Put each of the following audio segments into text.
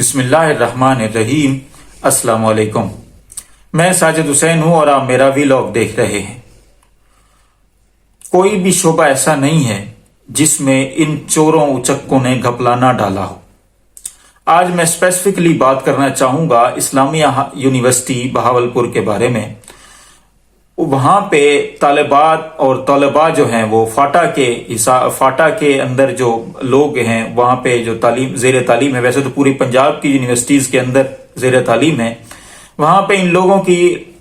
बिस्मिल्लाहिर्रहमानिर्रहीम। अस्सलाम वालेकुम। मैं साजिद हुसैन हूं और आप मेरा व्लॉग देख रहे हैं। कोई भी शोबा ऐसा नहीं है जिसमें इन चोरों उचक्कों ने घपला ना डाला हो। आज मैं स्पेसिफिकली बात करना चाहूंगा इस्लामिया यूनिवर्सिटी बहावलपुर के बारे में। वहां पे तालिबात और तलबा जो हैं वो फाटा के अंदर जो लोग हैं वहां पे जो तालीम ज़ेर तालीम है, वैसे तो पूरी पंजाब की यूनिवर्सिटीज के अंदर ज़ेर तालीम है, वहां पे इन लोगों की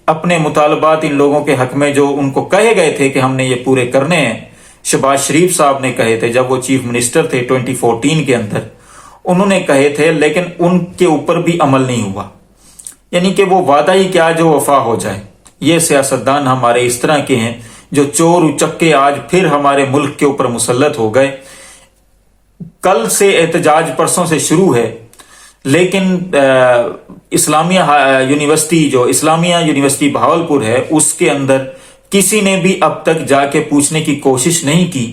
अपने मुतालबात इन लोगों के हक में जो उनको कहे गए थे कि हमने ये पूरे करने हैं, शहबाज शरीफ साहब ने कहे थे जब वो चीफ मिनिस्टर थे 2014 के अंदर, उन्होंने कहे थे, लेकिन उनके ऊपर भी अमल नहीं हुआ। यानी कि वो वादा ही क्या जो वफा हो जाए। ये सियासतदान हमारे इस तरह के हैं जो चोर उचक्के आज फिर हमारे मुल्क के ऊपर मुसल्लत हो गए। कल से एहतजाज परसों से शुरू है, लेकिन इस्लामिया यूनिवर्सिटी बहावलपुर है, उसके अंदर किसी ने भी अब तक जाके पूछने की कोशिश नहीं की,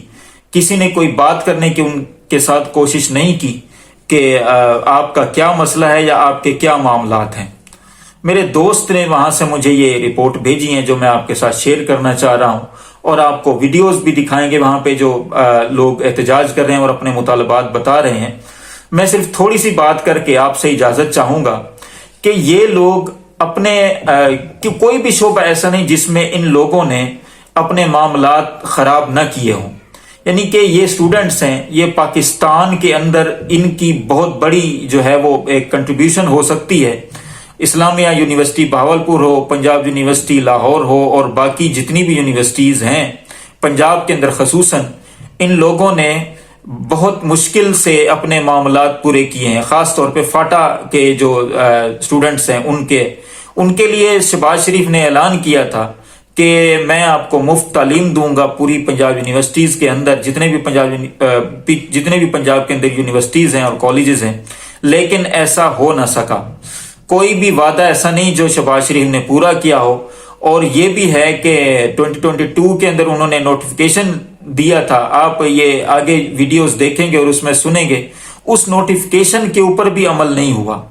किसी ने कोई बात करने की उनके साथ कोशिश नहीं की कि आपका क्या मसला है या आपके क्या मामलात हैं। मेरे दोस्त ने वहां से मुझे ये रिपोर्ट भेजी है जो मैं आपके साथ शेयर करना चाह रहा हूं, और आपको वीडियोस भी दिखाएंगे वहां पे जो लोग एहतजाज कर रहे हैं और अपने मुतालबात बता रहे हैं। मैं सिर्फ थोड़ी सी बात करके आपसे इजाजत चाहूंगा कि ये लोग अपने कि कोई भी शोबा ऐसा नहीं जिसमें इन लोगों ने अपने मामलात खराब न किए हों। यानी कि ये स्टूडेंट्स हैं, ये पाकिस्तान के अंदर इनकी बहुत बड़ी जो है वो एक कंट्रीब्यूशन हो सकती है। इस्लामिया यूनिवर्सिटी बहावलपुर हो, पंजाब यूनिवर्सिटी लाहौर हो और बाकी जितनी भी यूनिवर्सिटीज हैं पंजाब के अंदर खसूसन, इन लोगों ने बहुत मुश्किल से अपने मामलात पूरे किए हैं। खास तौर पे फाटा के जो स्टूडेंट्स हैं उनके लिए शहबाज शरीफ ने ऐलान किया था कि मैं आपको मुफ्त तालीम दूंगा पूरी पंजाब यूनिवर्सिटीज के अंदर, जितने भी पंजाब के अंदर यूनिवर्सिटीज हैं और कॉलेजेस हैं, लेकिन ऐसा हो ना सका। कोई भी वादा ऐसा नहीं जो शहबाज शरीफ ने पूरा किया हो। और ये भी है कि 2022 के अंदर उन्होंने नोटिफिकेशन दिया था, आप ये आगे वीडियोस देखेंगे और उसमें सुनेंगे, उस नोटिफिकेशन के ऊपर भी अमल नहीं हुआ।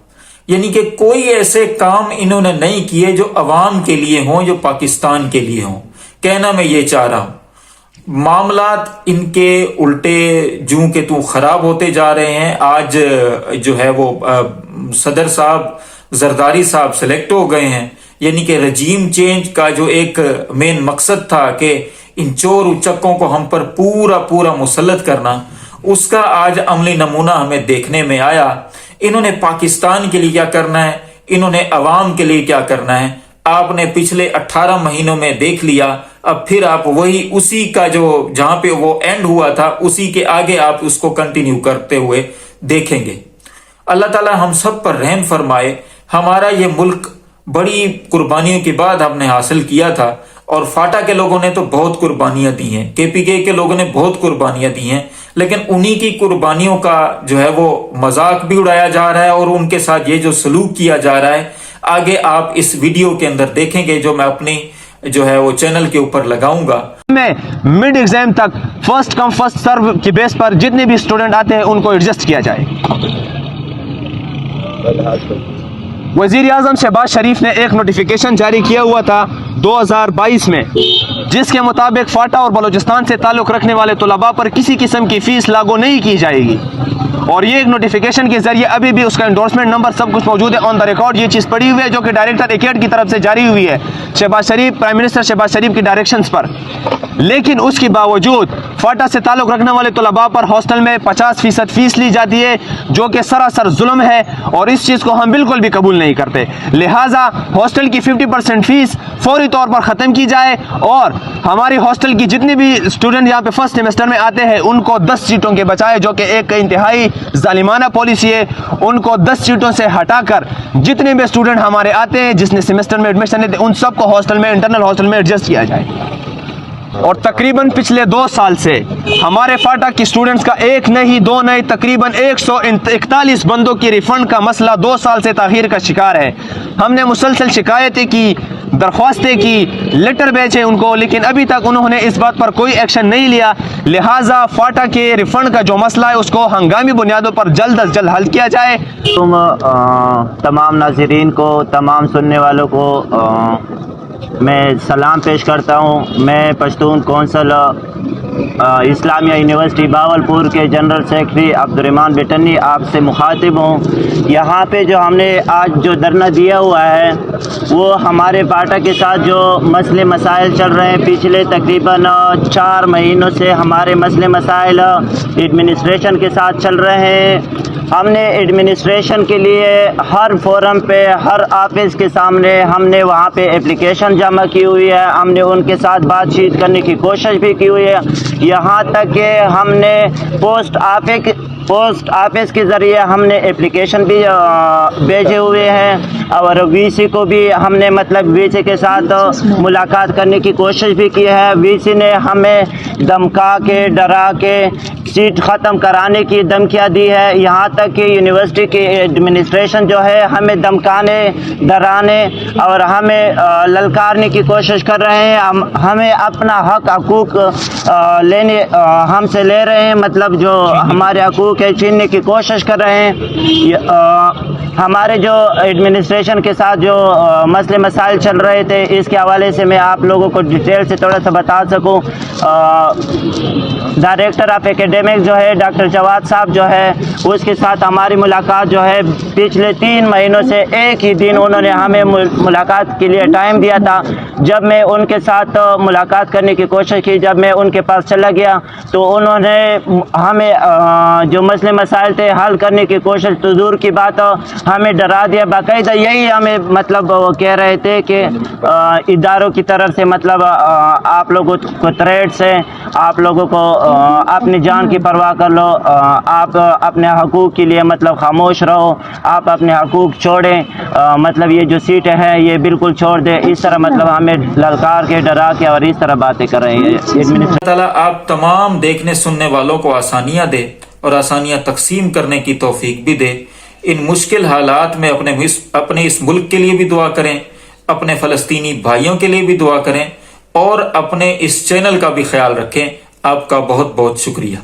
यानी कि कोई ऐसे काम इन्होंने नहीं किए जो अवाम के लिए हों, जो पाकिस्तान के लिए हों। कहना मैं ये चाह रहा हूं, मामलात इनके उल्टे जूं के तू खराब होते जा रहे हैं। आज जो है वो सदर साहब जरदारी साहब सिलेक्ट हो गए हैं। यानी कि रजीम चेंज का जो एक मेन मकसद था कि इन चोर उचक्कों को हम पर पूरा मुसल्लत करना, उसका आज अमली नमूना हमें देखने में आया। इन्होंने पाकिस्तान के लिए क्या करना है, इन्होंने अवाम के लिए क्या करना है, आपने पिछले 18 महीनों में देख लिया। अब फिर आप वही उसी का जो जहां पे वो एंड हुआ था उसी के आगे आप उसको कंटिन्यू करते हुए देखेंगे। अल्लाह ताला हम सब पर रहम फरमाए। हमारा ये मुल्क बड़ी कुर्बानियों के बाद हमने हासिल किया था, और फाटा के लोगों ने तो बहुत कुर्बानियां दी हैं, केपीके के लोगों ने बहुत कुर्बानियां दी हैं, लेकिन उन्हीं की कुर्बानियों का जो है वो मजाक भी उड़ाया जा रहा है और उनके साथ ये जो सलूक किया जा रहा है, आगे आप इस वीडियो के अंदर देखेंगे जो मैं अपनी जो है वो चैनल के ऊपर लगाऊंगा। में मिड एग्जाम तक फर्स्ट कम फर्स्ट सर्व की बेस पर जितने भी स्टूडेंट आते हैं उनको एडजस्ट किया जाए। वज़ीर आज़म शहबाज शरीफ ने एक नोटिफिकेशन जारी किया हुआ था 2022 में, जिसके मुताबिक फाटा और बलूचिस्तान से ताल्लुक़ रखने वाले तलबा पर किसी किस्म की फ़ीस लागू नहीं की जाएगी। और ये एक नोटिफिकेशन के जरिए अभी भी उसका एंडोर्समेंट नंबर सब कुछ मौजूद है, ऑन द रिकॉर्ड ये चीज़ पड़ी हुई है, जो कि डायरेक्टर एकेड की तरफ से जारी हुई है शहबाज शरीफ, प्राइम मिनिस्टर शहबाज शरीफ की डायरेक्शंस पर। लेकिन उसके बावजूद फाटा से ताल्लुक़ रखने वाले तलबा पर हॉस्टल में 50% फ़ीस ली जाती है, जो कि सरासर जुल्म है, और इस चीज़ को हम बिल्कुल भी कबूल नहीं करते। लिहाजा हॉस्टल की 50% फ़ीस फौरी तौर पर ख़त्म की जाए, और हमारी हॉस्टल की जितने भी स्टूडेंट यहाँ पे फर्स्ट सेमेस्टर में आते हैं उनको 10 सीटों के बजाय, जो कि एक इंतहाई जालिमाना पॉलिसी है, उनको 10 सीटों से हटाकर जितने भी स्टूडेंट हमारे आते हैं जिसने सेमेस्टर में एडमिशन लेते उन सबको हॉस्टल में, इंटरनल हॉस्टल में एडजस्ट किया जाए। और तकरीबन पिछले 2 साल से हमारे फाटा की स्टूडेंट्स का एक नहीं दो नहीं तकरीबन 141 बंदों की रिफंड का मसला 2 साल से ताखीर का शिकार है। हमने मुसलसल शिकायतें की, درخواستیں کی, لیٹر بھیجے ان کو, لیکن ابھی تک انہوں نے اس بات پر کوئی ایکشن نہیں لیا. لہٰذا فاٹا کے ریفنڈ کا جو مسئلہ ہے اس کو ہنگامی بنیادوں پر جلد از جلد حل کیا جائے. تمام ناظرین کو, تمام سننے والوں کو میں سلام پیش کرتا ہوں. میں پشتون کونسل اسلامیہ یونیورسٹی باولپور کے جنرل سیکرٹری عبدالرحمن بٹنی آپ سے مخاطب ہوں. یہاں پہ جو ہم نے آج جو دھرنا دیا ہوا ہے وہ ہمارے فاٹا کے ساتھ جو مسئلے مسائل چل رہے ہیں, پچھلے تقریباً 4 مہینوں سے ہمارے مسئلے مسائل ایڈمنسٹریشن کے ساتھ چل رہے ہیں. ہم نے ایڈمنسٹریشن کے لیے ہر فورم پہ, ہر آفس کے سامنے ہم نے وہاں پہ اپلیکیشن جمع کی ہوئی ہے. ہم نے ان کے ساتھ بات چیت کرنے کی کوشش بھی کی ہوئی ہے. یہاں تک کہ ہم نے پوسٹ آفس کے ذریعے ہم نے اپلیکیشن بھی بھیجے ہوئے ہیں, اور وی سی کو بھی ہم نے وی سی کے ساتھ ملاقات کرنے کی کوشش بھی کی ہے. وی سی نے ہمیں دھمکا کے, ڈرا کے سیٹ ختم کرانے کی دھمکیاں دی ہے. یہاں تک کہ یونیورسٹی کی ایڈمنسٹریشن جو ہے ہمیں دھمکانے, ڈرانے اور ہمیں للکارنے کی کوشش کر رہے ہیں. ہمیں اپنا حقوق لینے ہم سے لے رہے ہیں, جو ہمارے حقوق ہے چھیننے کی کوشش کر رہے ہیں. ہمارے جو ایڈمنسٹریشن کے ساتھ جو مسئلے مسائل چل رہے تھے اس کے حوالے سے میں آپ لوگوں کو ڈیٹیل سے تھوڑا سا بتا سکوں. ڈائریکٹر آف ایکیڈیمک جو ہے ڈاکٹر جواد صاحب جو ہے, اس کے ساتھ ہماری ملاقات جو ہے پچھلے 3 مہینوں سے ایک ہی دن انہوں نے ہمیں ملاقات کے لیے ٹائم دیا تھا. جب میں ان کے ساتھ ملاقات کرنے کی کوشش کی, جب میں ان کے پاس چلا گیا تو انہوں نے ہمیں جو مسئلے مسائل تھے حل کرنے کی کوشش, تو دور کی بات ہمیں ڈرا دیا. باقاعدہ یہی ہمیں وہ کہہ رہے تھے کہ اداروں کی طرف سے آپ لوگوں کو تھریٹس ہے, آپ لوگوں کو اپنی جان کی پرواہ کر لو, آپ اپنے حقوق کے لیے خاموش رہو, آپ اپنے حقوق چھوڑیں, یہ جو سیٹیں ہیں یہ بالکل چھوڑ دیں. اس طرح ہمیں للکار کے, ڈرا کے اور اس طرح باتیں کر رہے ہیں. اللہ تعالیٰ آپ تمام دیکھنے سننے والوں کو آسانیاں دے اور آسانیاں تقسیم کرنے کی توفیق بھی دے. ان مشکل حالات میں اپنے اس ملک کے لیے بھی دعا کریں, اپنے فلسطینی بھائیوں کے لیے بھی دعا کریں, اور اپنے اس چینل کا بھی خیال رکھیں. آپ کا بہت بہت شکریہ.